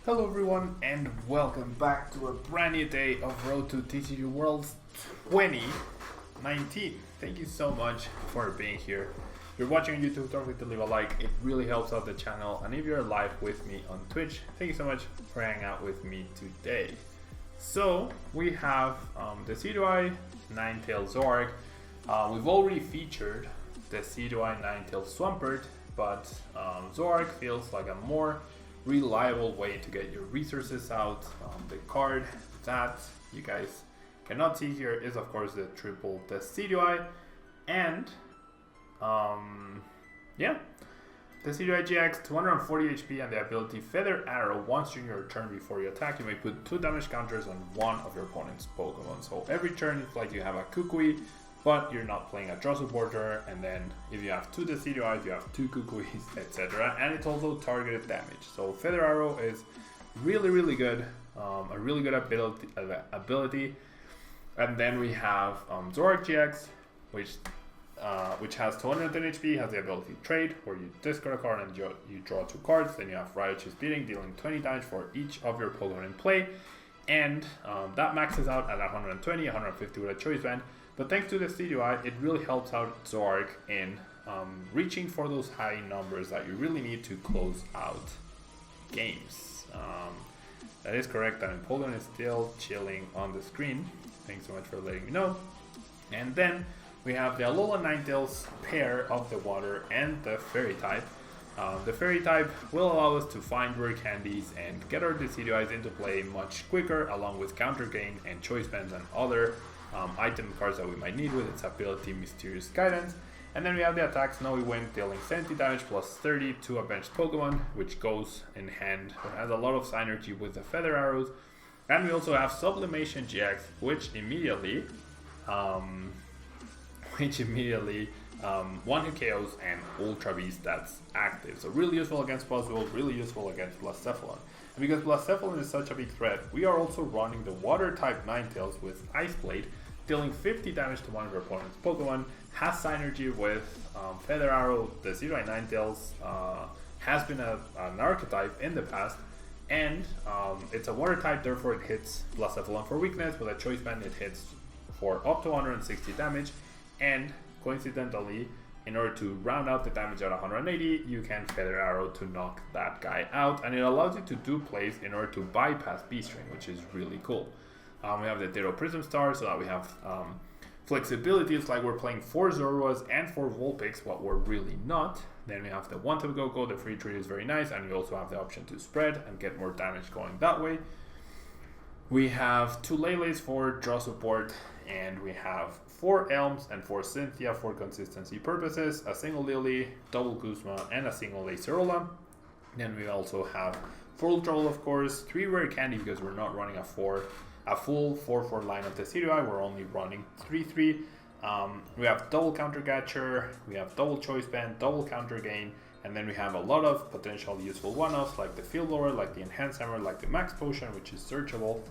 Hello everyone and welcome back to a brand new day of Road to TCG Worlds 2019. Thank you so much for being here. If you're watching on YouTube, don't forget to leave a like, it really helps out the channel. And if you're live with me on Twitch, thank you so much for hanging out with me today. So we have Decidueye, Ninetales, Zoroark. We've already featured Decidueye, Ninetales, Swampert, but Zoroark feels like a more reliable way to get your resources out. The card that you guys cannot see here is of course the triple Decidueye, and Decidueye GX, 240 HP and the ability Feather Arrow. Once during your turn before you attack, you may put 2 damage counters on one of your opponent's Pokemon. So every turn it's like you have a Kukui, but you're not playing a draw supporter, and then if you have 2 Decidueye, you have 2 Kukuis, etc. And it's also targeted damage. So Feather Arrow is really good, a really good ability. And then we have Zoroark GX, which has 210 HP, has the ability Trade, where you discard a card and you draw 2 cards. Then you have Riotous Beating, dealing 20 damage for each of your Pokemon in play. And that maxes out at 120, 150 with a choice band. But thanks to the Decidueye, it really helps out Zoroark in reaching for those high numbers that you really need to close out games. That is correct, that Napoleon is still chilling on the screen. Thanks so much for letting me know. And then we have the Alolan Ninetales pair of the water and the fairy type. The fairy type will allow us to find rare candies and get our Decidueyes into play much quicker, along with counter gain and choice bands and other item cards that we might need with its ability Mysterious Guidance. And then we have the attack Snowy Wind, dealing 70 damage plus 30 to a benched Pokemon, which goes in hand. It has a lot of synergy with the Feather Arrows. And we also have Sublimation GX, which immediately one-hit KOs and Ultra Beast that's active. So really useful against Buzzwole, really useful against Blacephalon. And because Blacephalon is such a big threat, we are also running the Water-type Ninetales with Ice Blade, dealing 50 damage to one of your opponent's Pokemon, has synergy with Feather Arrow. The Decidueye Ninetales has been an archetype in the past, and it's a Water type, therefore it hits Blacephalon for weakness. With a choice band, it hits for up to 160 damage, and coincidentally, in order to round out the damage at 180, you can Feather Arrow to knock that guy out, and it allows you to do plays in order to bypass B-String, which is really cool. We have the Ditto Prism Star, so that we have flexibility. It's like we're playing 4 Zoruas and 4 Vulpix, but we're really not. Then we have the one-tap Go-Go, the free trade is very nice, and we also have the option to spread and get more damage going that way. We have 2 Lele's for draw support, and we have 4 Elms and 4 Cynthia for consistency purposes, a single Lily, double Guzma, and a single Acerola. Then we also have 4 Ultra Ball, of course, 3 rare candy because we're not running a full 4/4 line of Decidueye, we're only running 3/3. We have double Counter Catcher, we have double Choice Band, double Counter Gain, and then we have a lot of potential useful one-offs like the Field Blower, like the Enhanced Hammer, like the Max Potion, which is searchable,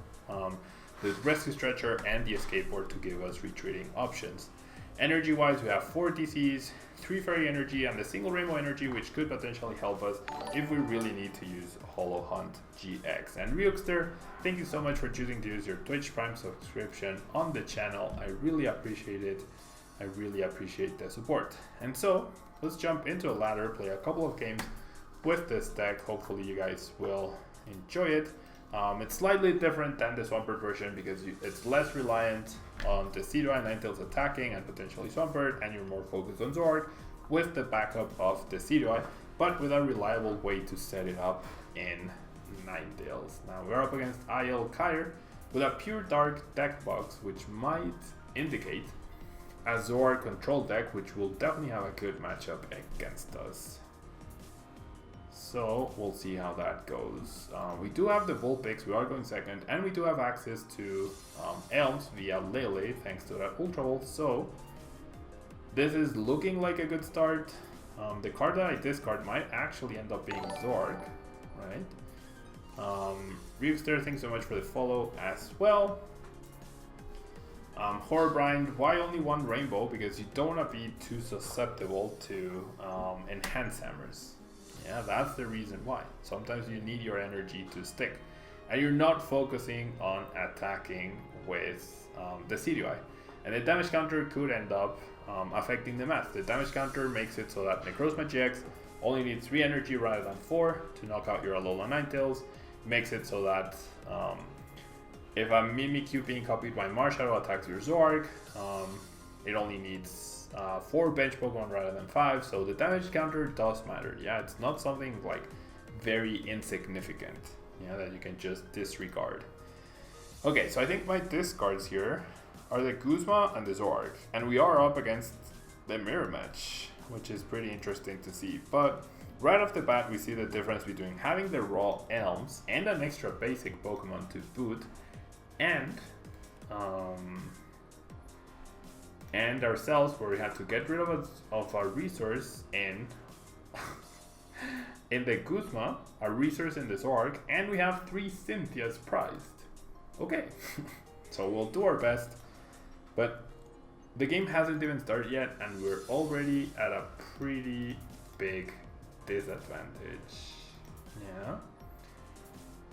the Rescue Stretcher, and the Escape Board to give us retreating options. Energy wise, we have 4 DCs, 3 Fairy Energy, and the single Rainbow Energy, which could potentially help us if we really need to use Hollow Hunt GX. And Ryukster, thank you so much for choosing to use your Twitch Prime subscription on the channel. I really appreciate it. I really appreciate the support. And so let's jump into a ladder, play a couple of games with this deck. Hopefully you guys will enjoy it. It's slightly different than the Swampert version because it's less reliant on the Decidueye Ninetales attacking and potentially Swampert, and you're more focused on Zoroark with the backup of the Decidueye, but with a reliable way to set it up in Ninetales. Now we're up against IL Kyre with a pure dark deck box, which might indicate a Zoroark control deck, which will definitely have a good matchup against us. So we'll see how that goes. We do have the Vulpix, we are going second, and we do have access to Elms via Lele thanks to that Ultra Ball. So this is looking like a good start. The card that I discard might actually end up being Zoroark, right? Ryukster, thanks so much for the follow as well. Horrorblind, why only 1 Rainbow? Because you don't want to be too susceptible to Enhanced Hammers. Yeah, that's the reason why. Sometimes you need your energy to stick. And you're not focusing on attacking with Decidueye. And the damage counter could end up affecting the math. The damage counter makes it so that Necrozma GX only needs 3 energy rather than 4 to knock out your Alolan Ninetales. Makes it so that if a Mimikyu being copied by Marshadow attacks your Zoroark, it only needs 4 bench Pokemon rather than 5, so the damage counter does matter. Yeah, it's not something like very insignificant, yeah, that you can just disregard. Okay, so I think my discards here are the Guzma and the Zoroark, and we are up against the mirror match, which is pretty interesting to see. But right off the bat, we see the difference between having the raw Elms and an extra basic Pokemon to boot, and ourselves, where we had to get rid of our resource in in the Guzma, a resource in the Zoroark, and we have 3 Cynthias prized. Okay, so we'll do our best, but the game hasn't even started yet, and we're already at a pretty big disadvantage. Yeah,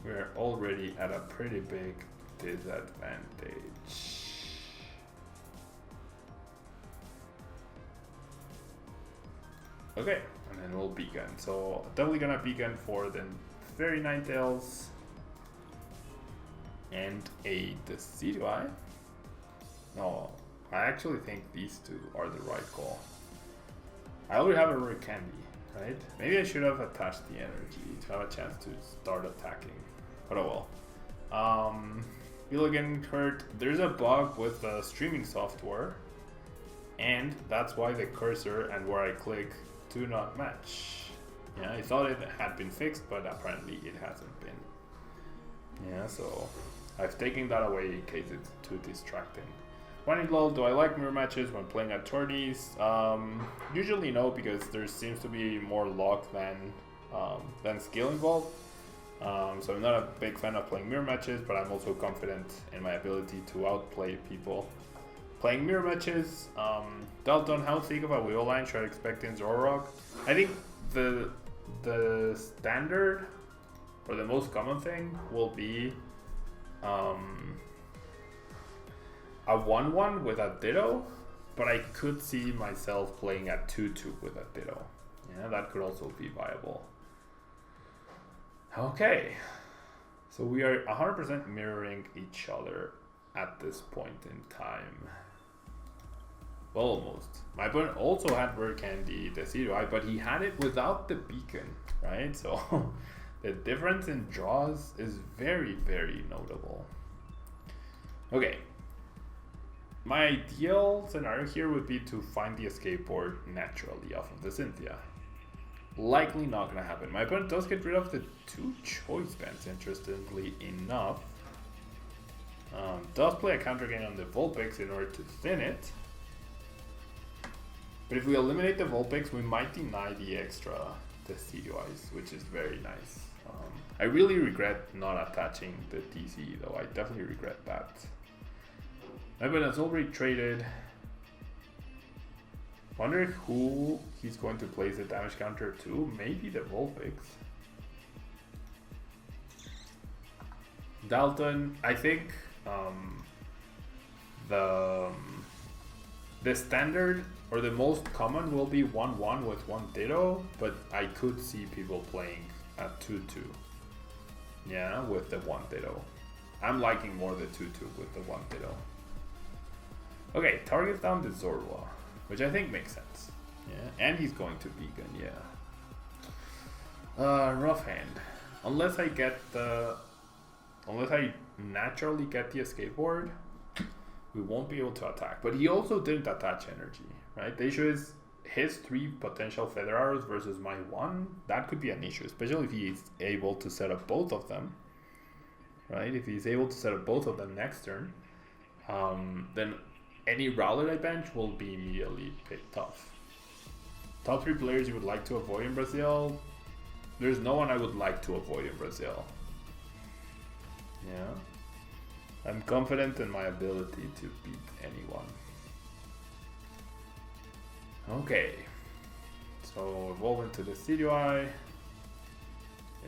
we're already at a pretty big disadvantage. Okay, and then we'll beacon. So definitely gonna beacon for the Fairy Ninetales and a Decidueye. No, I actually think these 2 are the right call. I already have a rare candy, right? Maybe I should have attached the energy to have a chance to start attacking. But oh well. People getting hurt. There's a bug with the streaming software, and that's why the cursor and where I click do not match. Yeah, I thought it had been fixed, but apparently it hasn't been. Yeah, so I've taken that away in case it's too distracting. Running low, do I like mirror matches when playing at tourneys? Usually no, because there seems to be more luck than skill involved. So I'm not a big fan of playing mirror matches, but I'm also confident in my ability to outplay people playing mirror matches. Dalton, how thick of a wheel line should I expect in Zoroark? I think the standard, or the most common thing, will be a 1-1 with a Ditto, but I could see myself playing a 2-2 with a Ditto. Yeah, that could also be viable. Okay, so we are 100% mirroring each other at this point in time. Well, almost. My opponent also had rare candy, Decidueye, but he had it without the beacon, right? So the difference in draws is very, very notable. Okay. My ideal scenario here would be to find the escape board naturally off of the Cynthia. Likely not going to happen. My opponent does get rid of the 2 choice bands, interestingly enough. Does play a counter gain on the Vulpix in order to thin it. But if we eliminate the Vulpix, we might deny the extra Decidueyes, which is very nice. I really regret not attaching the DC though. I definitely regret that. My opponent has already traded. Wonder who he's going to place the damage counter to. Maybe the Vulpix. Dalton, I think the standard or the most common will be 1-1 with 1 Ditto, but I could see people playing a 2-2. Yeah, with the 1 Ditto. I'm liking more the 2-2 with the 1 Ditto. Okay, targets down the Zorua, which I think makes sense. Yeah, and he's going to beacon, yeah. Rough hand. Unless I naturally get the escape board, we won't be able to attack. But he also didn't attach energy, right? The issue is his 3 potential feather arrows versus my 1. That could be an issue, especially if he's able to set up both of them, right? If he's able to set up both of them next turn, then any Rowlet I bench will be immediately picked off. Top 3 players you would like to avoid in Brazil? There's no one I would like to avoid in Brazil. Yeah. I'm confident in my ability to beat anyone. Okay. So evolve into the Decidueye.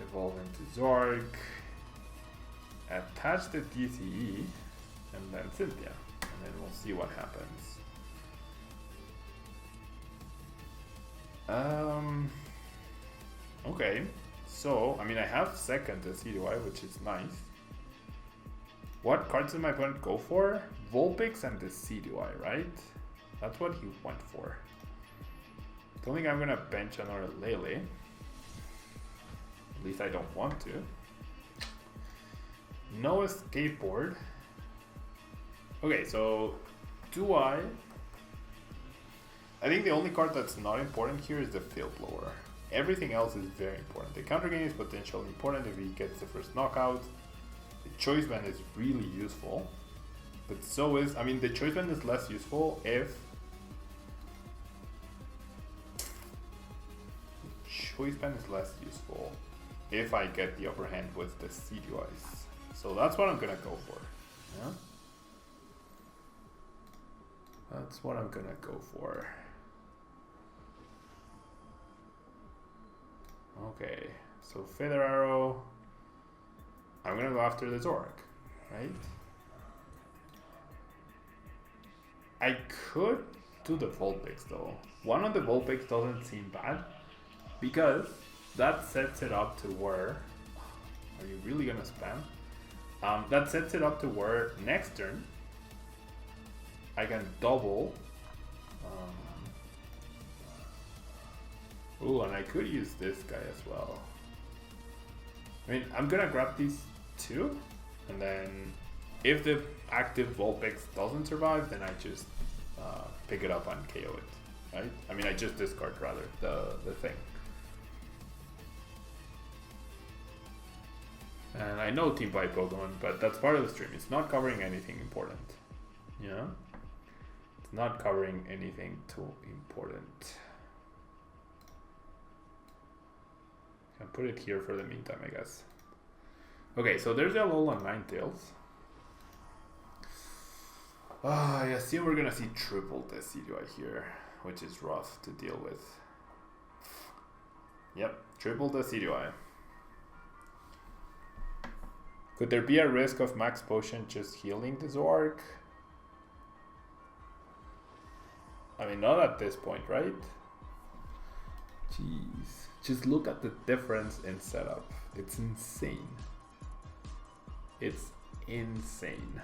Evolve into Zoroark. Attach the TCE. And then Cynthia. And then we'll see what happens. Okay. So, I mean, I have second Decidueye, which is nice. What cards did my opponent go for? Vulpix and Decidueye, right? That's what he went for. Don't think I'm gonna bench another Lele. At least I don't want to. No escape board. Okay, so do I think the only card that's not important here is the Field Blower. Everything else is very important. The counter gain is potentially important if he gets the first knockout. The Choice Band is really useful. But so is, I mean, the Choice Band is less useful if I get the upper hand with the Decidueyes. So that's what I'm gonna go for. Yeah? That's what I'm gonna go for. Okay, so Feather Arrow. I'm gonna go after the Zoroark, right? I could do the Vulpix though. One on the Vulpix doesn't seem bad because that sets it up to where. Are you really gonna spam? That sets it up to where next turn I can double. Ooh, and I could use this guy as well. I mean, I'm gonna grab these two, and then if the active Vulpix doesn't survive, then I just pick it up and KO it, right? I mean, I just discard rather the thing. And I know Team Fight Pokemon, but that's part of the stream. It's not covering anything important, you know? It's not covering anything too important. Can put it here for the meantime, I guess. Okay, so there's the Alolan Ninetales. I assume we're gonna see triple Decidueye here, which is rough to deal with. Yep, triple Decidueye. Could there be a risk of Max Potion just healing the Zoroark? I mean, not at this point, right? Jeez. Just look at the difference in setup. It's insane. It's insane.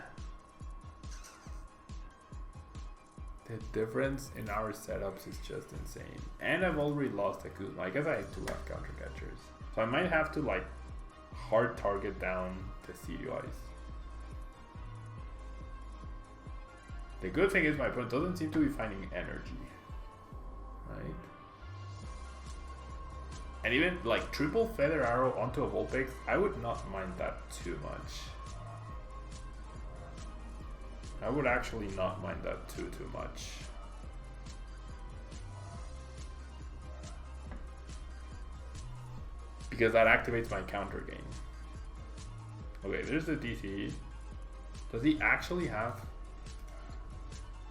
The difference in our setups is just insane. And I've already lost a Kuzma. I guess I have 2 left counter catchers. So I might have to like hard target down the Decidueyes. The good thing is my opponent doesn't seem to be finding energy. Right? And even like triple Feather Arrow onto a Vulpix, I would not mind that too much. I would actually not mind that too much. Because that activates my counter game. Okay, there's the DCE. Does he actually have...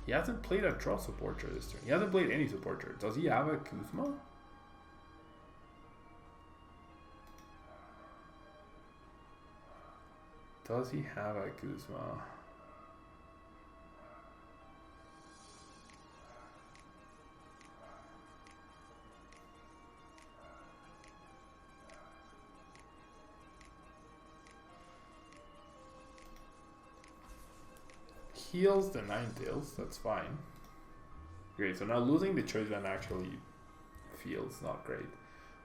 He hasn't played a draw supporter this turn. He hasn't played any supporter. Does he have a Kuzma? Does he have a Kuzma? Heals the Ninetales, that's fine. Great, so now losing the Choice Band actually feels not great.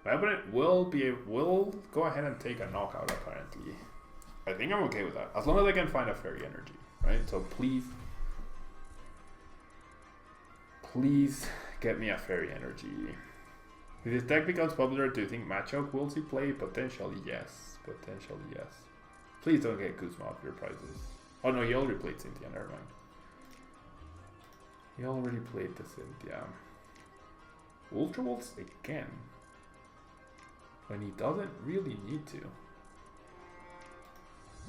My opponent will go ahead and take a knockout apparently. I think I'm okay with that. As long as I can find a Fairy Energy, right? So please get me a Fairy Energy. If this deck becomes popular, do you think Machoke will see play? Potentially yes. Potentially yes. Please don't get Kuzma off your prizes. Oh no, he already played Cynthia, never mind. He already played the Cynthia. Ultra Volts again. When he doesn't really need to.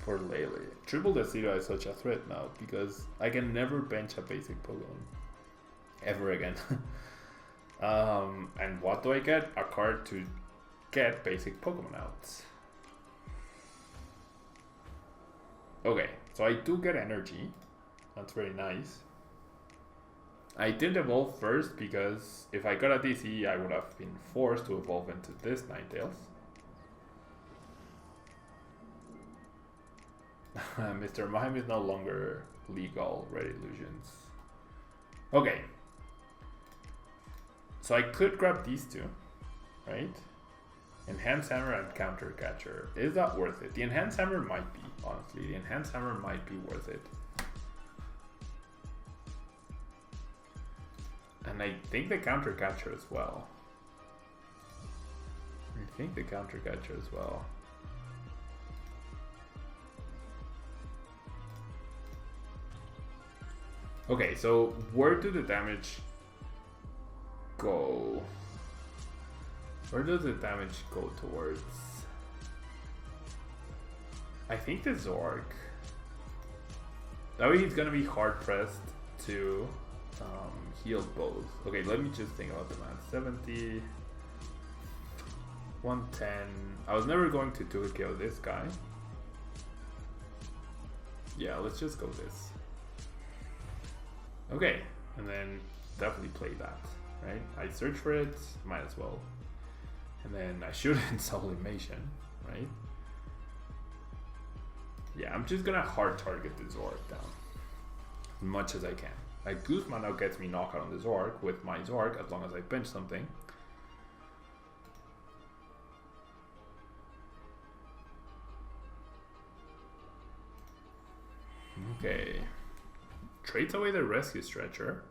For Lele. Triple Decidueye is such a threat now because I can never bench a basic Pokemon. Ever again. And what do I get? A card to get basic Pokemon out. Okay, so I do get energy. That's very nice. I didn't evolve first because if I got a DC, I would have been forced to evolve into this Ninetales. Mr. Mime is no longer legal. Red Illusions. Okay. So I could grab these two, right? Enhanced Hammer and Counter Catcher. Is that worth it? The Enhanced Hammer might be, honestly. The Enhanced Hammer might be worth it. And I think the Counter Catcher as well. Okay, so where do the damage go? Where does the damage go towards? I think the Zoroark. That way he's gonna be hard pressed to heal both. Okay, let me just think about the math. 70, 110. I was never going to do KO this guy. Yeah, let's just go this. Okay, and then definitely play that, right? I search for it, might as well. And then I shoot in Sublimation, right? Yeah, I'm just gonna hard target the Zoroark down as much as I can. Like Guzman now gets me knockout on the Zoroark with my Zoroark as long as I bench something. Okay. Trades away the Rescue Stretcher.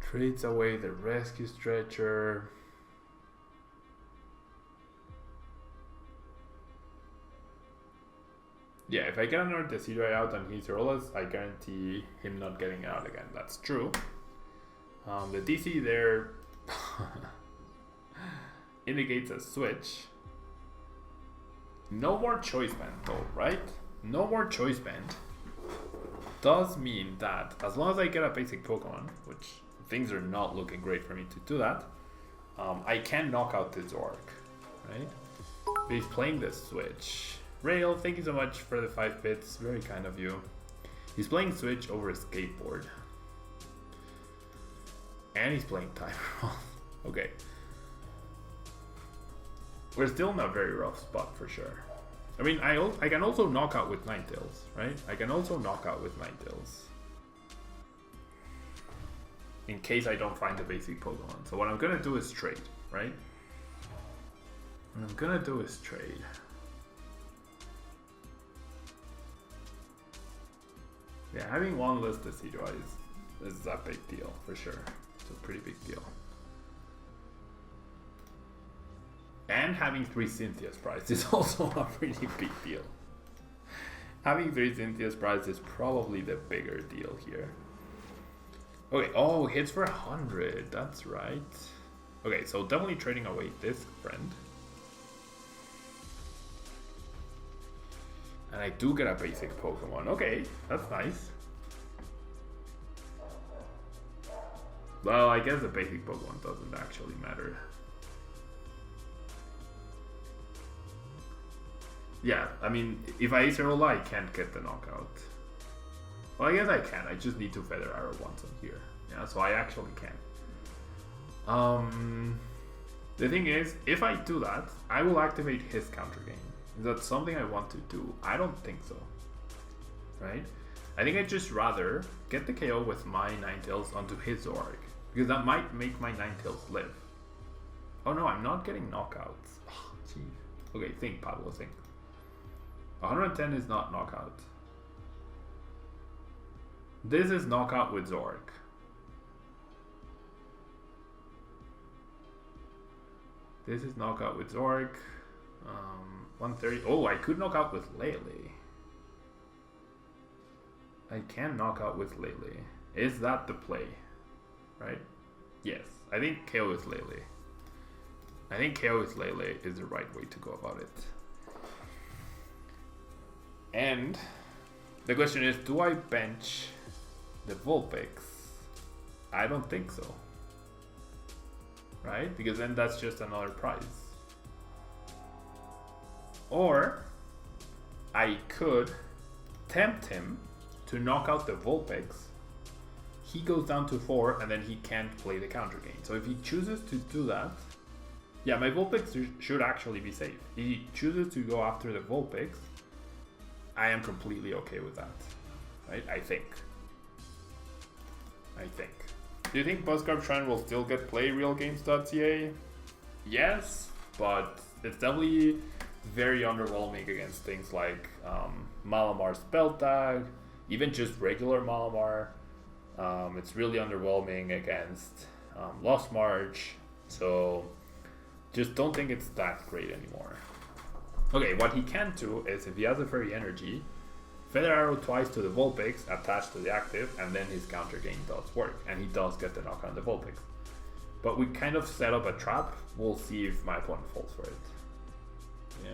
Trades away the Rescue Stretcher. Yeah, if I get another Decidueye out and he's Rollas, I guarantee him not getting it out again. That's true. The DC there indicates a switch. No more Choice Band though, right? No more Choice Band does mean that as long as I get a basic Pokemon, which things are not looking great for me to do that, I can knock out the Zoroark, right? But he's playing this switch. Rail, thank you so much for the 5 bits, very kind of you. He's playing Switch over a skateboard. And he's playing Timer. Okay. We're still in a very rough spot for sure. I mean, I can also knock out with Ninetales, right? I can also knock out with Ninetales. In case I don't find a basic Pokemon. So what I'm gonna do is trade, right? What I'm gonna do is trade. Yeah, having one less Decidueye is a big deal, for sure. It's a pretty big deal. And having 3 Cynthia's prize is also a pretty big deal. Having 3 Cynthia's prize is probably the bigger deal here. Okay, oh, hits for 100, that's right. Okay, so definitely trading away this friend. And I do get a basic Pokemon. Okay, that's nice. Well, I guess the basic Pokemon doesn't actually matter. Yeah, I mean, if I Acerola, I can't get the knockout. Well, I guess I can. I just need to Feather Arrow once I'm here. Yeah, so I actually can. The thing is, if I do that, I will activate his counter game. Is that something I want to do? I don't think so. Right? I think I'd just rather get the KO with my Ninetales onto his Zoroark. Because that might make my Ninetales live. Oh no, I'm not getting knockouts. Oh, jeez. Okay, think, Pablo, think. 110 is not knockout. This is knockout with Zoroark. This is knockout with Zoroark. 130. Oh, I could knock out with Lele. I can knock out with Lele. Is that the play? Right? Yes. I think KO with Lele. I think KO with Lele is the right way to go about it. And the question is, do I bench the Vulpix? I don't think so. right? Because then that's just another prize. Or I could tempt him to knock out the Vulpix. He goes down to 4 and then he can't play the counter game. So if he chooses to do that, yeah, my Vulpix should actually be safe. If he chooses to go after the Vulpix, I am completely okay with that, right? I think. Do you think Buzzcard Shrine will still get play realgames.ca? Yes, but it's definitely very underwhelming against things like Malamar Spell Tag, even just regular Malamar. It's really underwhelming against Lost March, so just don't think it's that great anymore. Okay, what he can do is, if he has a Fairy Energy, Feather Arrow twice to the Vulpix attached to the active, and then his counter game does work, and he does get the knock on the Vulpix. But we kind of set up a trap. We'll see if my opponent falls for it.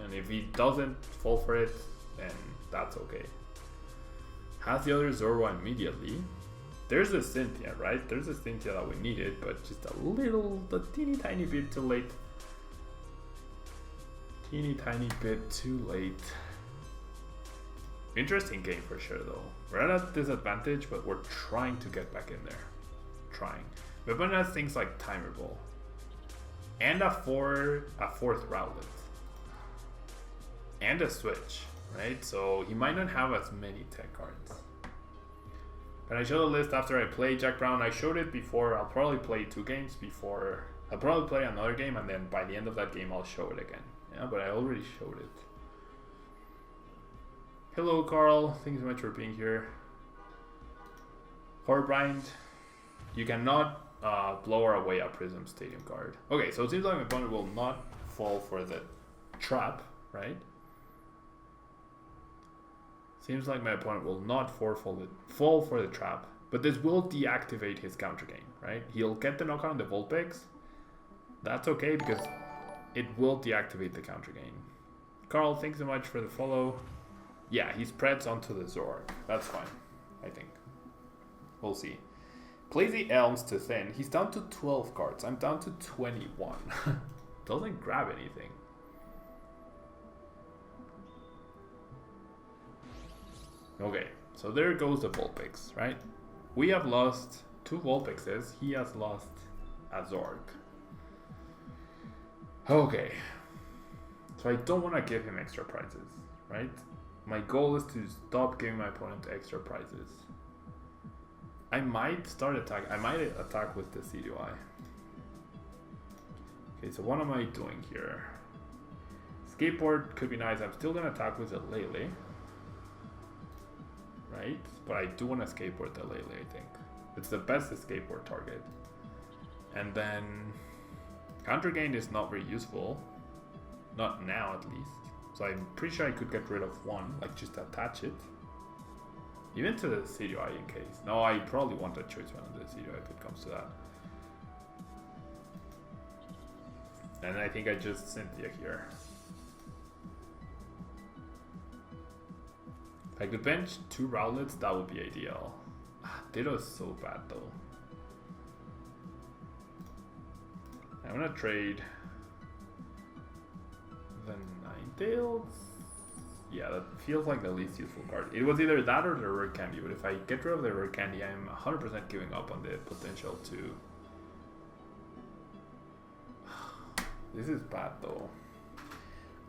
And if he doesn't fall for it, then that's okay. Has the other Zoroark immediately. There's a Cynthia, right? There's a Cynthia that we needed, but just a teeny tiny bit too late. Teeny tiny bit too late. Interesting game for sure though. We're at a disadvantage, but we're trying to get back in there. Trying. My opponent has things like Timer Ball. And a fourth Rowlet. And a Switch, right? So he might not have as many tech cards. Can I show the list after I play Jack Brown? I showed it before. I'll probably play 2 games before. I'll probably play another game, and then by the end of that game I'll show it again. Yeah, but I already showed it. Hello Carl, thank you so much for being here. Horribind, you cannot blow away a Prism Stadium card. Okay, so it seems like my opponent will not fall for the trap, right? Seems like my opponent will not fall for the trap, but this will deactivate his counter game, right? He'll get the knockout on the Vulpix. That's okay because it will deactivate the counter game. Carl, thanks so much for the follow. Yeah, he spreads onto the Zoroark. That's fine, I think. We'll see. Plays the Elms to thin. He's down to 12 cards. I'm down to 21. Doesn't grab anything. Okay, so there goes the Vulpix, right? We have lost 2 Vulpixes. He has lost a Zoroark. Okay. So I don't want to give him extra prizes, right? My goal is to stop giving my opponent extra prizes. I might attack with the Decidueye. Okay, so what am I doing here? Skateboard could be nice. I'm still gonna attack with the Lele. Right? But I do want to skateboard the Lele, I think. It's the best skateboard target. And then counter gain is not very useful. Not now at least. So I'm pretty sure I could get rid of 1, like just attach it. Even to the Decidueye in case. No, I probably want a choice one on the Decidueye if it comes to that. And I think I just Cynthia here. If I could bench 2 Rowlets, that would be ideal. Ditto is so bad though. I'm gonna trade the Ninetales. Yeah, that feels like the least useful card. It was either that or the Rare Candy, but if I get rid of the Rare Candy, I'm 100% giving up on the potential to... This is bad though.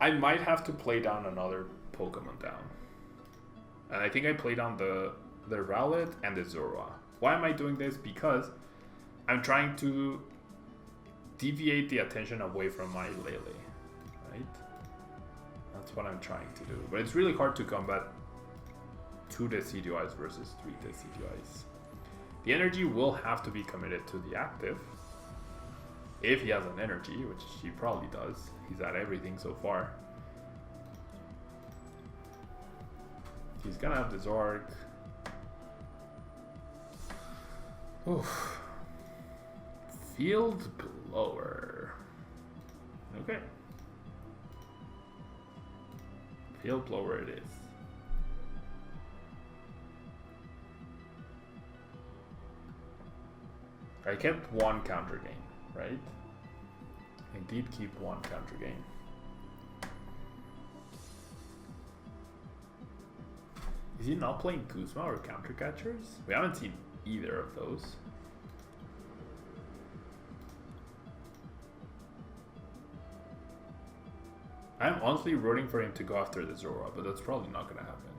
I might have to play down another Pokemon down. And I think I play down the Rowlet and the Zoroark. Why am I doing this? Because I'm trying to deviate the attention away from my Lele, right? That's what I'm trying to do. But it's really hard to combat 2 Decidueyes versus 3 Decidueyes. The energy will have to be committed to the active. If he has an energy, which he probably does. He's at everything so far. He's gonna have the Zoroark. Oof. Field Blower. Okay. Field Blower it is. I kept 1 counter game, right? I did keep one counter game. Is he not playing Kuzma or counter catchers? We haven't seen either of those. I'm honestly rooting for him to go after the Zoroark, but that's probably not gonna happen.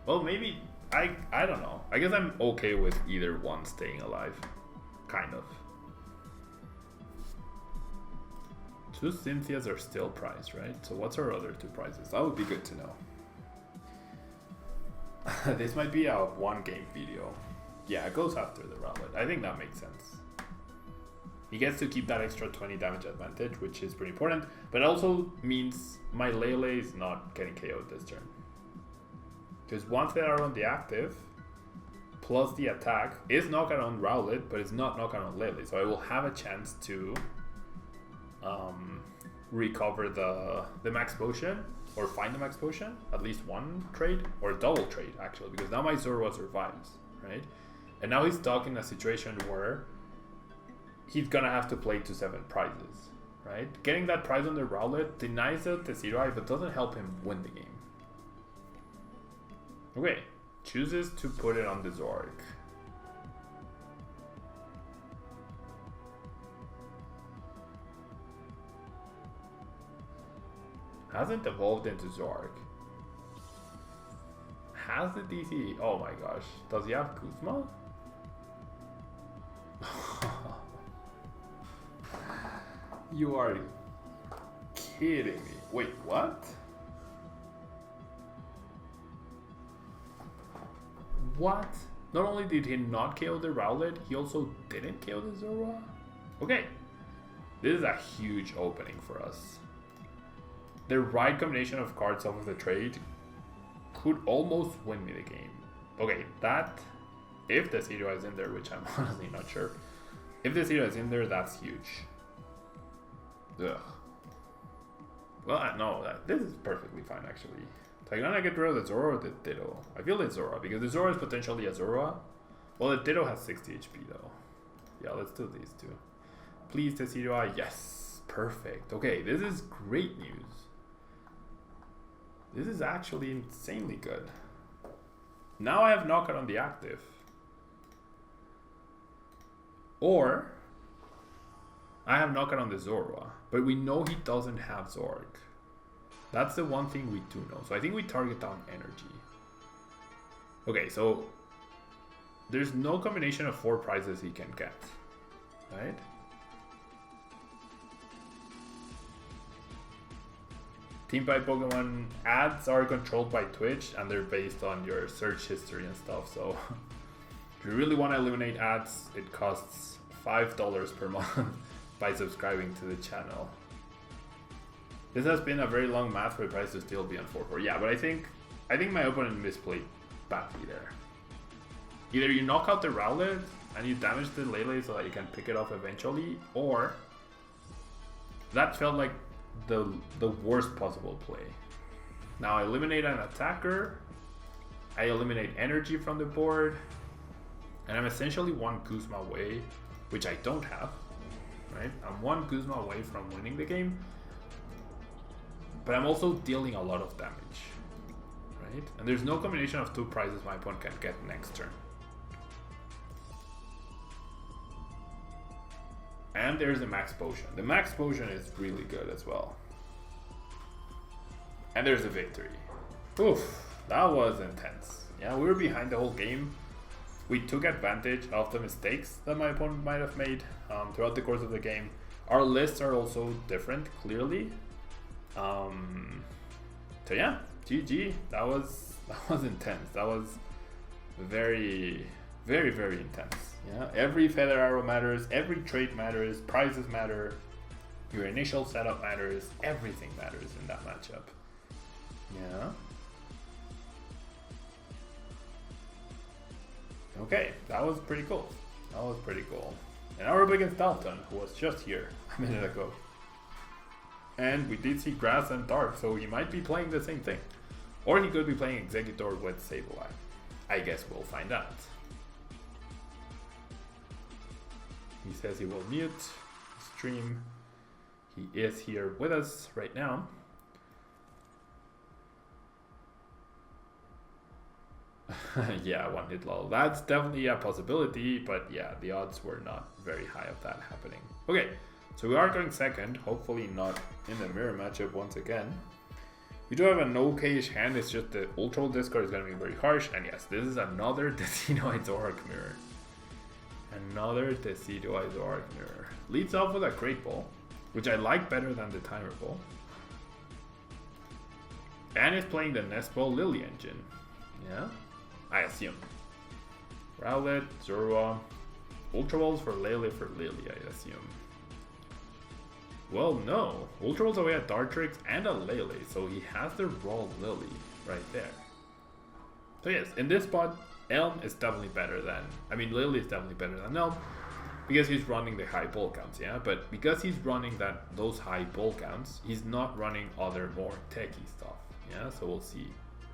Well, maybe, I don't know. I guess I'm okay with either one staying alive. Kind of. 2 Cynthias are still prized, right? So what's our other 2 prizes? That would be good to know. This might be a 1-game video. Yeah, it goes after the Rowlet. I think that makes sense. He gets to keep that extra 20 damage advantage, which is pretty important. But it also means my Lele is not getting KO'd this turn. Because once they are on the active, plus the attack is knockout on Rowlet, but it's not knockout on Lele. So I will have a chance to recover the max potion, or find the max potion, at least one trade, or double trade actually, because now my Zoroark survives, right? And now he's stuck in a situation where he's gonna have to play to 7 prizes, right? Getting that prize on the Rowlet denies the Decidueye, but doesn't help him win the game. Okay, chooses to put it on the Zoroark. Hasn't evolved into Zoroark. Has the DC? Oh my gosh. Does he have Kuzma? You are kidding me. Wait, what? What? Not only did he not KO the Rowlet, he also didn't KO the Zoroark? Okay. This is a huge opening for us. The right combination of cards off of the trade could almost win me the game. Okay, that, if the Decidueye is in there, which I'm honestly not sure. If the Decidueye is in there, that's huge. Ugh. Well, no, this is perfectly fine actually. So I'm gonna get rid of the Zoro or the Ditto. I feel the Zoro, because the Zoro is potentially a Zoroark. Well, the Ditto has 60 HP though. Yeah, let's do these two. Please, Decidueye, yes, perfect. Okay, this is great news. This is actually insanely good. Now I have knockout on the active. Or I have knockout on the Zoroark, but we know he doesn't have Zoroark. That's the one thing we do know. So I think we target down energy. Okay, so there's no combination of 4 prizes he can get, right? TeamFight Pokemon ads are controlled by Twitch and they're based on your search history and stuff. So if you really want to eliminate ads, it costs $5 per month by subscribing to the channel. This has been a very long match for the price to still be on 4-4. Yeah, but I think my opponent misplayed badly there. Either you knock out the Rowlet and you damage the Lele so that you can pick it up eventually, or that felt like the worst possible play. Now I eliminate an attacker, I eliminate energy from the board, and I'm essentially 1 Kuzma away, which I don't have, right? I'm 1 Kuzma away from winning the game, but I'm also dealing a lot of damage, right? And there's no combination of 2 prizes my opponent can get next turn. And there's the max potion. The max potion is really good as well. And there's a victory. Oof, that was intense. Yeah, we were behind the whole game. We took advantage of the mistakes that my opponent might have made throughout the course of the game. Our lists are also different, clearly. So yeah, GG. That was intense. That was very, very, very intense. Yeah, every feather arrow matters, every trade matters, prizes matter, your initial setup matters, everything matters in that matchup. Yeah. Okay, that was pretty cool. That was pretty cool. And now we're up against Dalton, who was just here a minute ago. And we did see Grass and Dark, so he might be playing the same thing. Or he could be playing Executor with Sableye. I guess we'll find out. He says he will mute stream. He is here with us right now. Yeah, one hit lull. That's definitely a possibility, but yeah, the odds were not very high of that happening. Okay, so we are going second, hopefully not in the mirror matchup once again. We do have an okay-ish hand, it's just the Ultra discard is going to be very harsh, and yes, this is another Decidueye Zoroark mirror. Another Decidueye Zoroark mirror. Leads off with a Great Ball, which I like better than the Timer Ball. And is playing the Nest Ball Lily engine. Yeah? I assume. Rowlet, Zoroark, Ultra Balls for Lele I assume. Well, no. Ultra Balls away at Dartrix and a Lele, so he has the raw Lily right there. So yes, in this spot, Elm is definitely better than... I mean, Lele is definitely better than Elm, because he's running the high ball counts, yeah? But because he's running those high ball counts, he's not running other more techie stuff, yeah? So we'll see.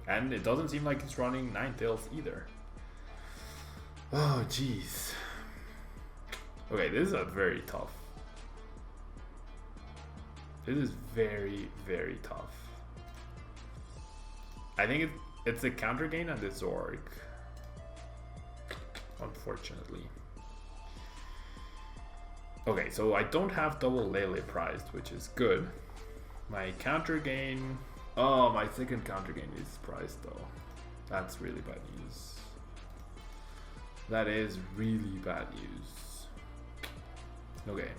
And it doesn't seem like he's running Ninetales either. Oh, jeez. Okay, this is a very tough. This is very, very tough. I think it's the counter gain and the Zoroark. Unfortunately. Okay, so I don't have double Lele prized, which is good. My counter gain... Oh, my second counter gain is prized though. That's really bad news. That is really bad news. Okay.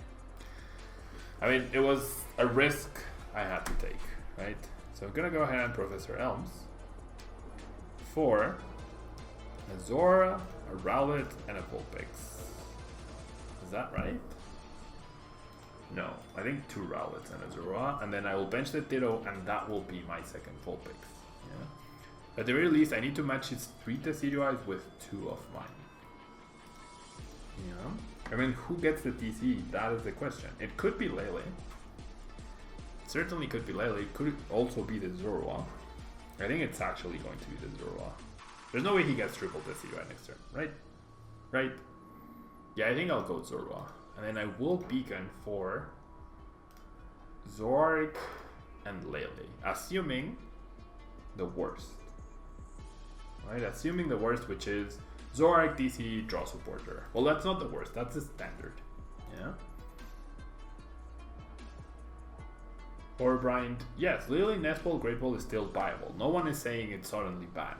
I mean, it was a risk I had to take, right? So I'm gonna go ahead and Professor Elms for a Zora, a Rowlet, and a Vulpix. Is that right? No, I think 2 Rowlets and a Zora, and then I will bench the Ditto, and that will be my second Vulpix. Yeah. At the very least, I need to match his 3 Decidueyes with 2 of mine. Yeah. I mean, who gets the TC? That is the question. It could be Lele. It certainly could be Lele. It could also be the Zoroark. I think it's actually going to be the Zoroark. There's no way he gets triple Decidueye next turn, right? Right? Yeah, I think I'll go Zoroark. And then I will beacon for Zoroark and Lele. Assuming the worst. Right? Assuming the worst, which is Zoroark DC draw supporter. Well, that's not the worst. That's the standard. Yeah. Or Bryant. Yes, Lily, Nest Ball, Great Ball is still viable. No one is saying it's suddenly bad.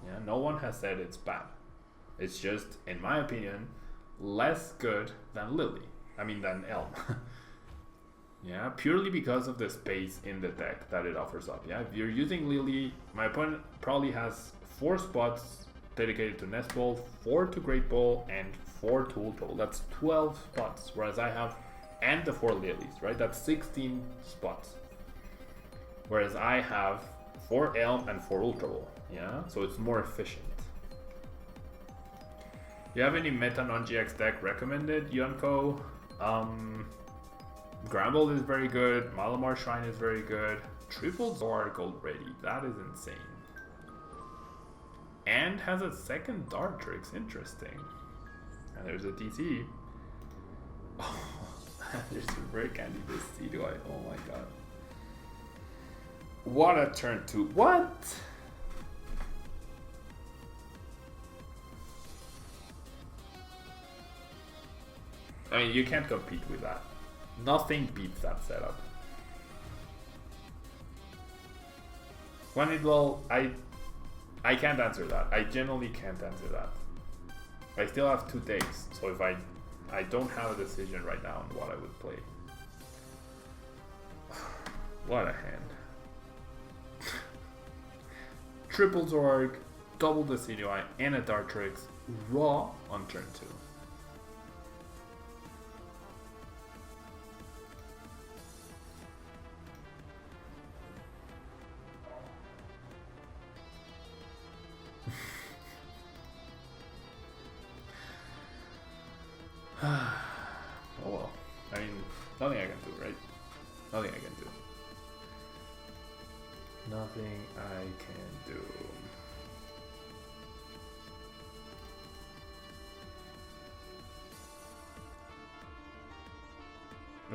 Yeah. No one has said it's bad. It's just, in my opinion, less good than Lily. I mean, than Elm. Yeah. Purely because of the space in the deck that it offers up. Yeah. If you're using Lily, my opponent probably has 4 spots dedicated to Nest Ball, 4 to Great Ball, and 4 to Ultra Ball. That's 12 spots, whereas I have, and the 4 Lilies, right? That's 16 spots. Whereas I have 4 Elm and 4 Ultra Ball, yeah? So it's more efficient. Do you have any meta non-GX deck recommended, Yonko? Gramble is very good, Malamar Shrine is very good, triple Zoroark already, that is insane. And has a second Dartrix, interesting. And there's a DC. Oh, there's a Rare Candy Decidueye, oh my god. What a turn 2, what? I mean, you can't compete with that. Nothing beats that setup. When it will, I can't answer that. I genuinely can't answer that. I still have 2 days, so if I don't have a decision right now on what I would play. What a hand. Triple Zoroark, double Decidueye, and a Dartrix, raw on turn 2. Oh well. I mean, nothing I can do, right? Nothing I can do. Nothing I can do.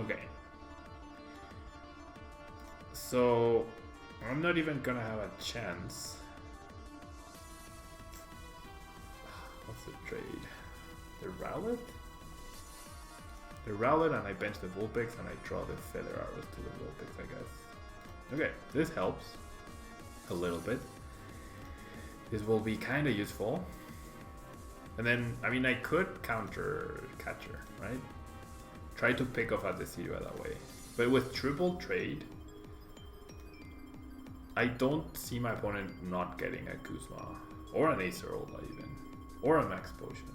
Okay. So I'm not even gonna have a chance. What's the trade? The Rowlet? The Rowlet, and I bench the Vulpix and I draw the Feather Arrows to the Vulpix, I guess. Okay, this helps a little bit. This will be kind of useful. And then, I mean, I could counter Catcher, right? Try to pick off at the Decidueye that way. But with triple trade, I don't see my opponent not getting a Kuzma. Or an Acerola even. Or a Max Potion.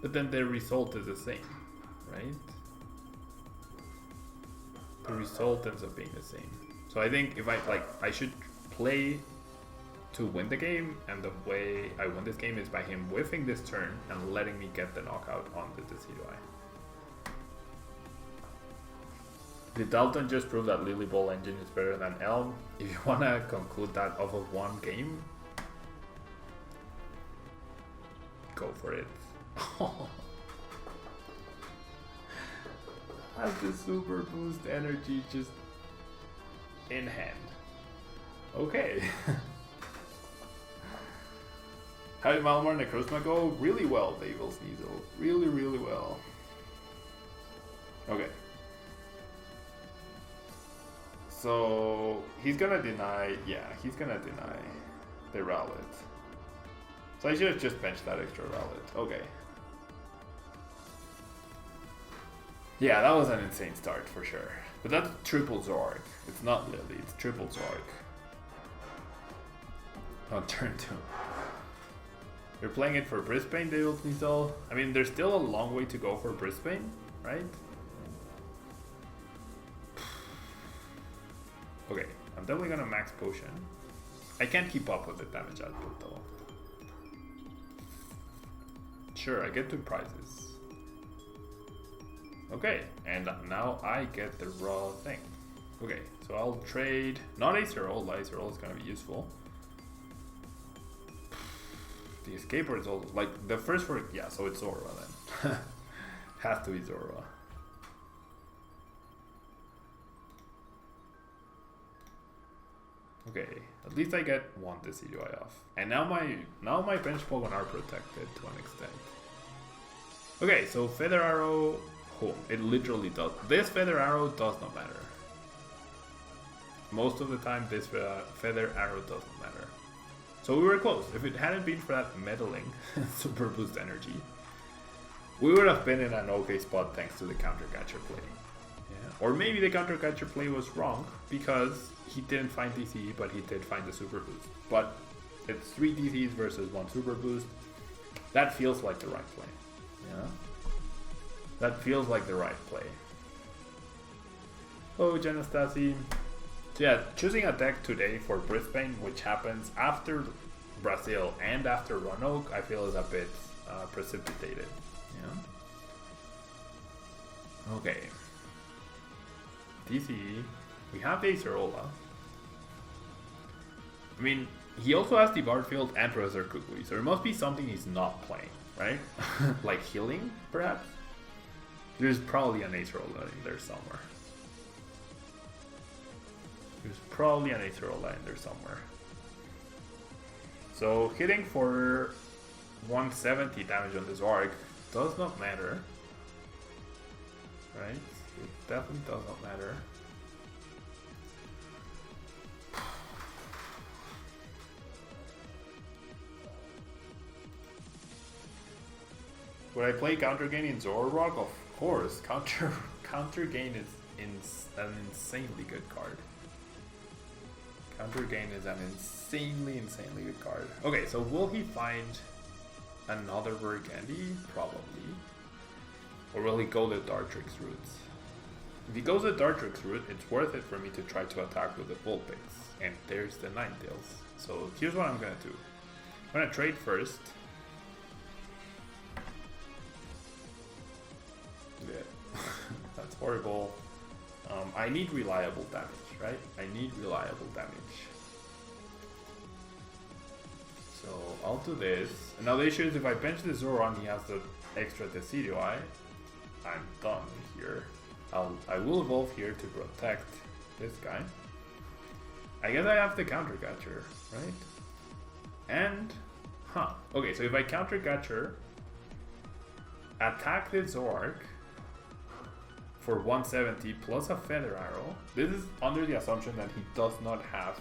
But then the result is the same, right? The result ends up being the same. So I think if I should play to win the game, and the way I win this game is by him whiffing this turn and letting me get the knockout on the Decidueye. Did Dalton just prove that Lily Ball Engine is better than Elm? If you want to conclude that off of one game, go for it. Has the super boost energy just in hand. Okay. How did Malamar Necrozma go? Really well, the Evil Sneasel. Really, really well. Okay. So he's gonna deny, yeah, he's gonna deny the Rowlet. So I should have just benched that extra Rowlet. Okay. Yeah, that was an insane start for sure. But that's triple Zoroark. It's not Lily, it's triple Zoroark. On turn 2. You're playing it for Brisbane, the Evil Sneasel. I mean, there's still a long way to go for Brisbane, right? Okay, I'm definitely gonna Max Potion. I can't keep up with the damage output though. Sure, I get 2 prizes. Okay, and now I get the raw thing. Okay, so I'll trade, not Acerola, Acerola is gonna be useful. The Escaper is also, like, the first word, yeah, so it's Zora then. Has to be Zora. Okay, at least I get one Decidueye off. And now my bench Pokemon are protected to an extent. Okay, so Feather Arrow, oh, it literally does. This Feather Arrow does not matter. Most of the time, this Feather Arrow doesn't matter. So we were close. If it hadn't been for that meddling super boost energy, we would have been in an okay spot thanks to the counter catcher play. Yeah. Or maybe the counter catcher play was wrong because he didn't find DCE, but he did find the super boost. But it's 3 DCs versus 1 super boost. That feels like the right play. Yeah. That feels like the right play. Oh, Genastasi. So yeah, choosing a deck today for Brisbane, which happens after Brazil and after Roanoke, I feel is a bit precipitated. Yeah. Okay. DCE. We have the Acerola. I mean, he also has the Barfield and Professor Kukui, so there must be something he's not playing, right? Like healing, perhaps? There's probably an Acerola in there somewhere. There's probably an Acerola in there somewhere. So hitting for 170 damage on this Zoroark does not matter. Right? It definitely does not matter. Would I play Counter Gain in Zoroark? Of course. Counter Gain is an insanely good card. Counter Gain is an insanely good card. Okay, so will he find another Burgundy? Probably. Or will he go the Dartrix route? If he goes the Dartrix route, it's worth it for me to try to attack with the Vulpix. And there's the Ninetales. So here's what I'm gonna do. I'm gonna trade first. Yeah. That's horrible. I need reliable damage, right? I need reliable damage. So I'll do this. And now the issue is if I bench the Zoro and he has the extra Decidueye, I'm done here. I will evolve here to protect this guy. I guess I have the counter catcher, right? And, okay, so if I counter catcher, attack the Zoroark for 170 plus a Feather Arrow. This is under the assumption that he does not have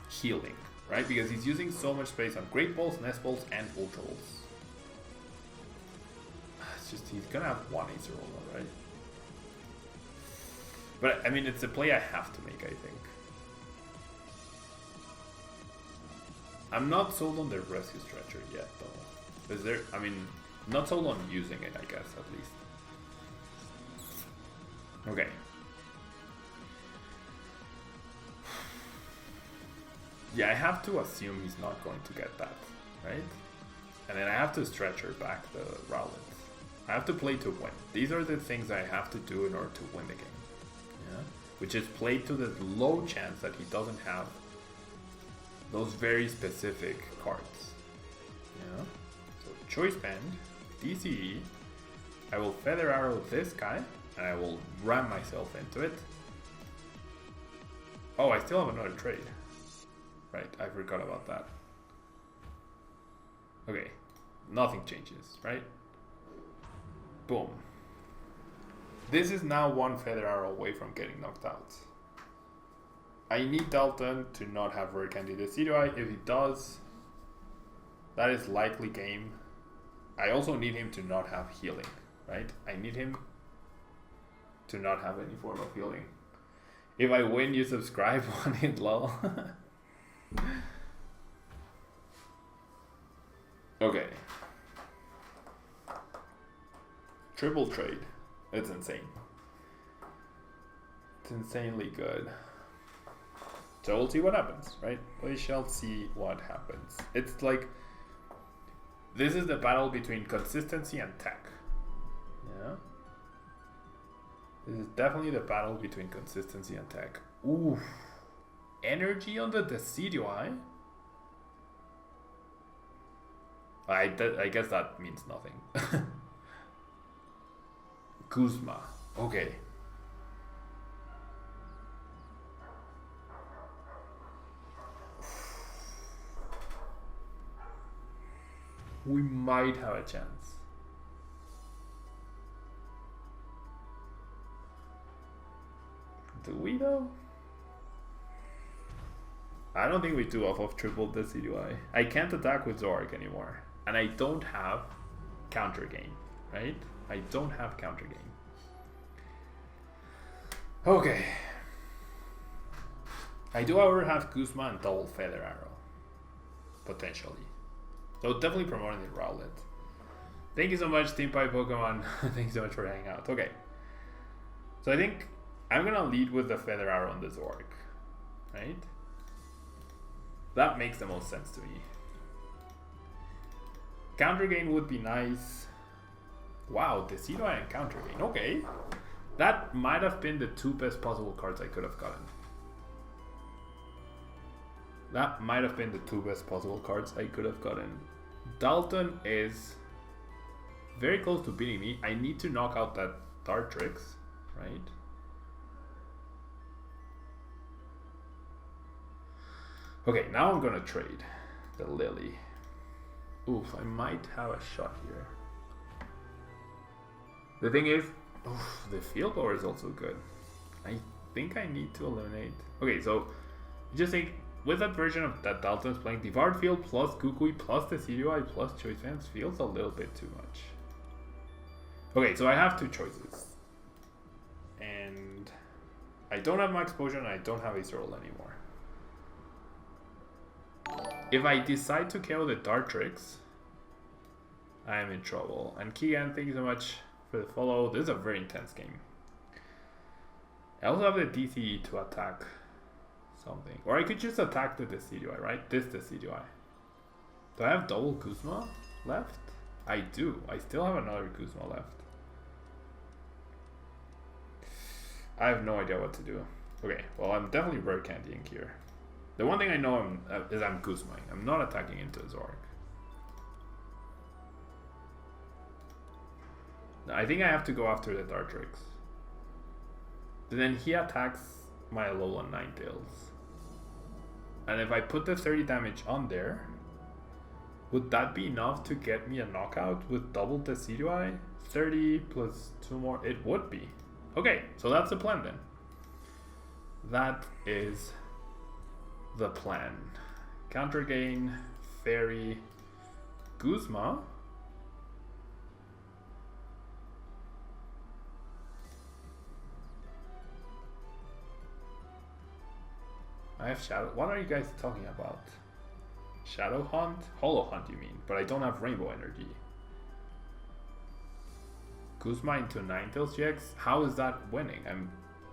healing, right? Because he's using so much space on Great Balls, Nest Balls, and Ultra Balls. It's just, he's gonna have one Acerola, right? But, I mean, it's a play I have to make, I think. I'm not sold on the Rescue Stretcher yet, though. Is there, I mean, not sold on using it, I guess, at least. Okay. Yeah, I have to assume he's not going to get that, right? And then I have to Stretcher back the Rowlet. I have to play to win. These are the things I have to do in order to win the game. Yeah? Which is play to the low chance that he doesn't have those very specific cards. Yeah? So Choice Band, DCE, I will Feather Arrow this guy, and I will ram myself into it. Oh, I still have another trade. Right, I forgot about that. Okay, nothing changes, right? Boom. This is now one Feather Arrow away from getting knocked out. I need Dalton to not have Rare Candy Decidueye. If he does, that is likely game. I also need him to not have healing, right? I need him to not have any form of healing. If I win, you subscribe, one hit lol. Okay. Triple trade. It's insane. It's insanely good. So we'll see what happens, right? We shall see what happens. It's like, this is the battle between consistency and tech. Yeah. This is definitely the battle between consistency and tech. Ooh. Energy on the Decidueye? I guess that means nothing. Kuzma. Okay. We might have a chance. Do we though? I don't think we do off of triple Decidueye. I can't attack with Zoroark anymore. And I don't have counter game, right? I don't have counter game. Okay. I do, however, have Kuzma and double Feather Arrow. Potentially. So definitely promoting the Rowlet. Thank you so much, Team Pie Pokemon. Thank you so much for hanging out. Okay. So I think I'm gonna lead with the Feather Arrow on the Zoroark. Right? That makes the most sense to me. Counter gain would be nice. Wow, Decidueye and counter gain. Okay. That might have been the two best possible cards I could have gotten. That might have been the two best possible cards I could have gotten. Dalton is very close to beating me. I need to knock out that Dartrix, right? Okay, now I'm gonna trade the Lily. Oof, I might have a shot here. The thing is, oof, the field power is also good. I think I need to eliminate. Okay, so just think with that version of that Dalton's playing, Devoured Field plus Kukui plus Decidueye plus Choice Fence feels a little bit too much. Okay, so I have two choices. And I don't have Max Potion and I don't have Acerola anymore. If I decide to KO the Dartrix, I am in trouble. And Keegan, thank you so much for the follow. This is a very intense game. I also have the DCE to attack something. Or I could just attack the Decidueye, right? This Decidueye. Do I have double Kuzma left? I do. I still have another Kuzma left. I have no idea what to do. Okay, well, I'm definitely rare candying here. The one thing I know is I'm Kuzmaing. I'm not attacking into Zoroark. I think I have to go after the Dartrix. then he attacks my Alolan Ninetales. And if I put the 30 damage on there, would that be enough to get me a knockout with double Decidueye? 30 plus 2 more, it would be. Okay, so that's the plan then. That is the plan. Counter gain, Fairy, Guzma. I have Shadow. What are you guys talking about? Shadow Hunt? Hollow Hunt, you mean? But I don't have Rainbow Energy. Guzma into Ninetales GX? How is that winning?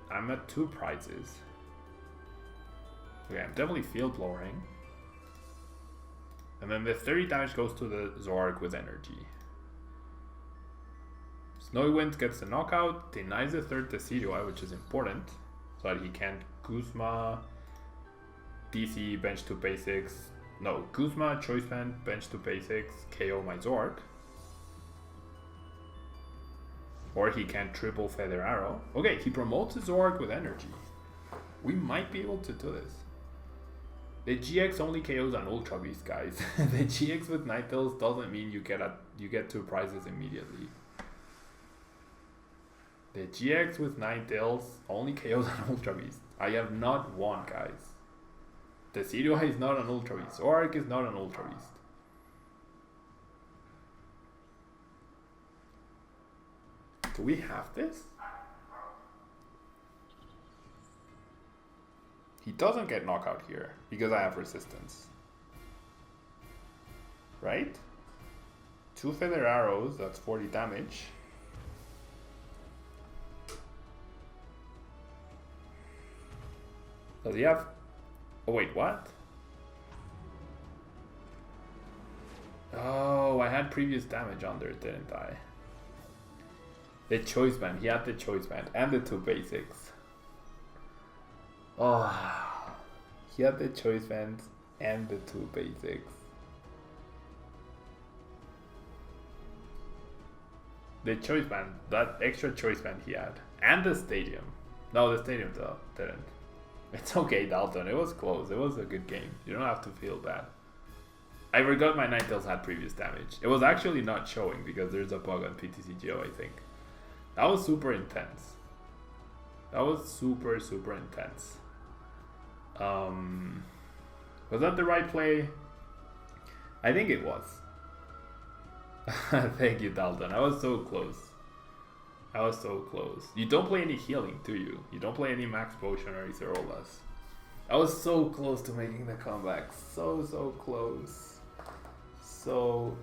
I'm at 2 prizes. Okay, I'm definitely field blowing. And then the 30 damage goes to the Zoroark with energy. Snowy Wind gets the knockout, denies the 3rd Decidueye, which is important, so that he can't Guzma, DC, bench to basics. No, Guzma, Choice Band, bench to basics, KO my Zoroark. Or he can triple Feather Arrow. Okay, he promotes his Zoroark with energy. We might be able to do this. The GX only KOs on Ultra Beast, guys. The GX with Ninetales doesn't mean you get 2 prizes immediately. The GX with Ninetales only KOs on Ultra Beast. I have not won, guys. The Decidueye is not an Ultra Beast. Zoroark is not an Ultra Beast. Do we have this? He doesn't get knockout here because I have resistance. Right? 2 Feather Arrows, that's 40 damage. Does he have... Oh wait, what? Oh, I had previous damage under it, didn't I? The Choice Band, he had the Choice Band and the 2 basics. Oh, he had the Choice Band and the 2 basics. The Choice Band, that extra Choice Band he had. And the Stadium. No, the Stadium though, didn't. It's okay, Dalton, it was close. It was a good game. You don't have to feel bad. I forgot my Ninetales had previous damage. It was actually not showing because there's a bug on PTCGO, I think. That was super intense. That was super intense. Was that the right play? I think it was. Thank you, Dalton. I was so close. I was so close. You don't play any healing, do you? You don't play any max potion or Acerolas. I was so close to making the comeback. So close. So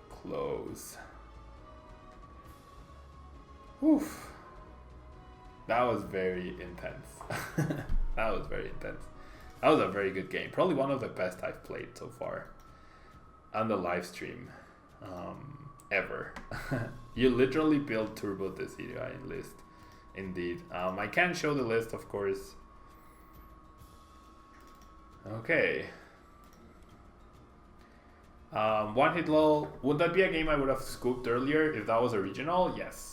close. Oof. That was very intense. That was very intense. That was a very good game. Probably one of the best I've played so far on the live stream ever. You literally build Turbo Decidueye list. Indeed. I can show the list, of course. Okay. One hit lull. Would that be a game I would have scooped earlier if that was a regional? Yes.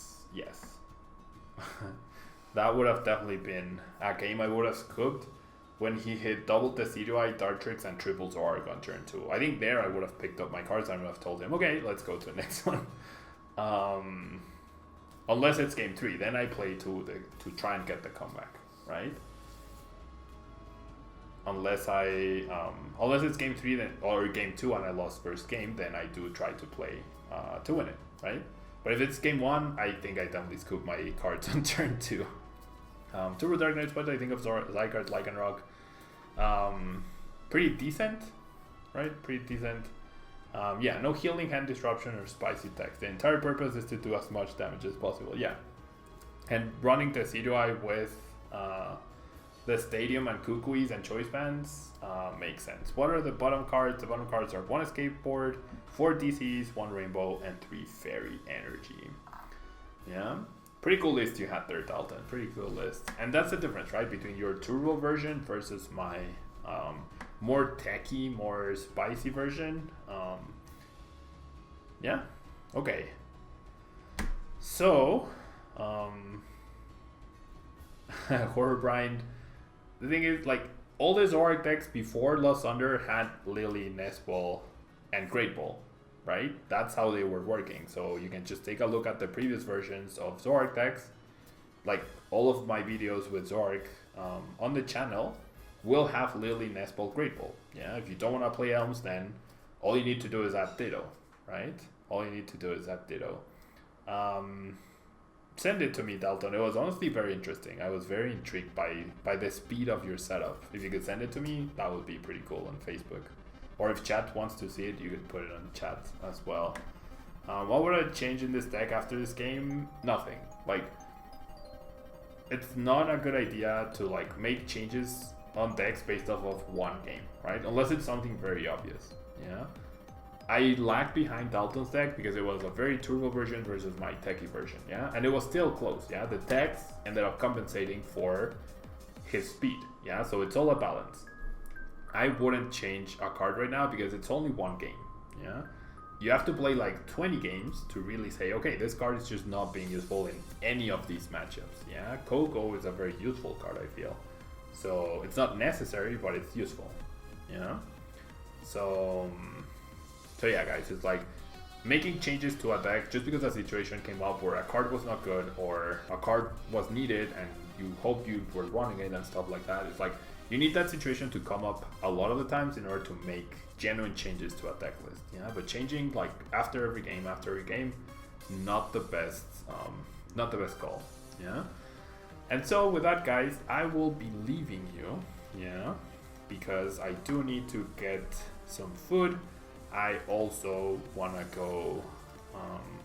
That would have definitely been a game I would have scooped when he hit double Decidueye, Dartrix, and triple Zoroark on turn 2. I think there I would have picked up my cards and I would have told him, okay, let's go to the next one. Unless it's game 3, then I play to try and get the comeback, right? Unless it's game 3 then, or game 2 and I lost first game, then I do try to play to win it, right? But if it's game 1, I think I definitely scoop my cards on turn 2. Turbo Dark Knight, but I think of Zygarde, Lycanroc. Pretty decent, right? Pretty decent. Yeah, no healing, hand disruption, or spicy text. The entire purpose is to do as much damage as possible. Yeah. And running Decidueye with the Stadium and Kukuis and Choice Bands makes sense. What are the bottom cards? The bottom cards are 1 Escape Board, 4 DCs, 1 Rainbow, and 3 Fairy Energy. Yeah. Pretty cool list you had there, Dalton. Pretty cool list. And that's the difference, right? Between your turbo version versus my more techy, more spicy version. Yeah. Okay. So, Horrorbrind. The thing is, like, all the Zoroark decks before Lost Thunder had Lily, Nest Ball, and Great Ball, right? That's how they were working. So you can just take a look at the previous versions of Zoroark decks. Like, all of my videos with Zoroark on the channel will have Lily, Nest Ball, Great Ball. Yeah, if you don't want to play Elms, then all you need to do is add Ditto, right? All you need to do is add Ditto. Send it to me, Dalton. It was honestly very interesting. I was very intrigued by the speed of your setup. If you could send it to me, that would be pretty cool on Facebook. Or if chat wants to see it, you could put it on chat as well. What would I change in this deck after this game? Nothing. Like, it's not a good idea to like make changes on decks based off of one game, right? Unless it's something very obvious. Yeah. I lagged behind Dalton's deck because it was a very turbo version versus my techie version, yeah? And it was still close, yeah? The techs ended up compensating for his speed, yeah? So it's all a balance. I wouldn't change a card right now because it's only one game, yeah? You have to play like 20 games to really say, okay, this card is just not being useful in any of these matchups, yeah? Coco is a very useful card, I feel. So it's not necessary, but it's useful, yeah? So yeah, guys, it's like making changes to a deck just because a situation came up where a card was not good or a card was needed and you hope you were running it and stuff like that. It's like you need that situation to come up a lot of the times in order to make genuine changes to a deck list. Yeah, but changing like after every game, not the best call. Yeah. And so with that, guys, I will be leaving you. Yeah, because I do need to get some food. I also want to go,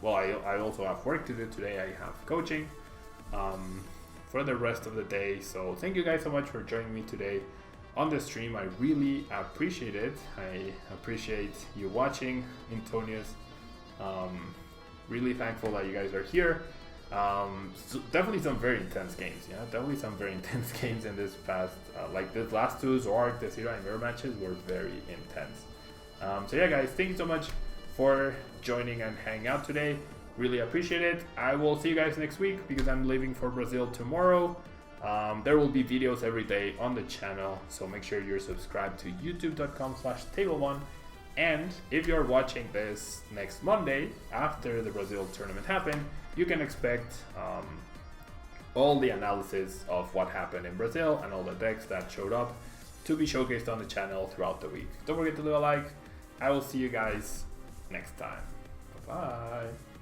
I also have work to do today. I have coaching for the rest of the day. So thank you guys so much for joining me today on the stream. I really appreciate it. I appreciate you watching, Antonius. Really thankful that you guys are here. So definitely some very intense games. Yeah, definitely some very intense games in this past, like the last two Zoroark, Decidueye, and mirror matches were very intense. So yeah, guys, thank you so much for joining and hanging out today. Really appreciate it. I will see you guys next week because I'm leaving for Brazil tomorrow. There will be videos every day on the channel, so make sure you're subscribed to youtube.com/Tablemon. And if you're watching this next Monday after the Brazil tournament happened, you can expect all the analysis of what happened in Brazil and all the decks that showed up to be showcased on the channel throughout the week. Don't forget to leave a like. I will see you guys next time. Bye-bye.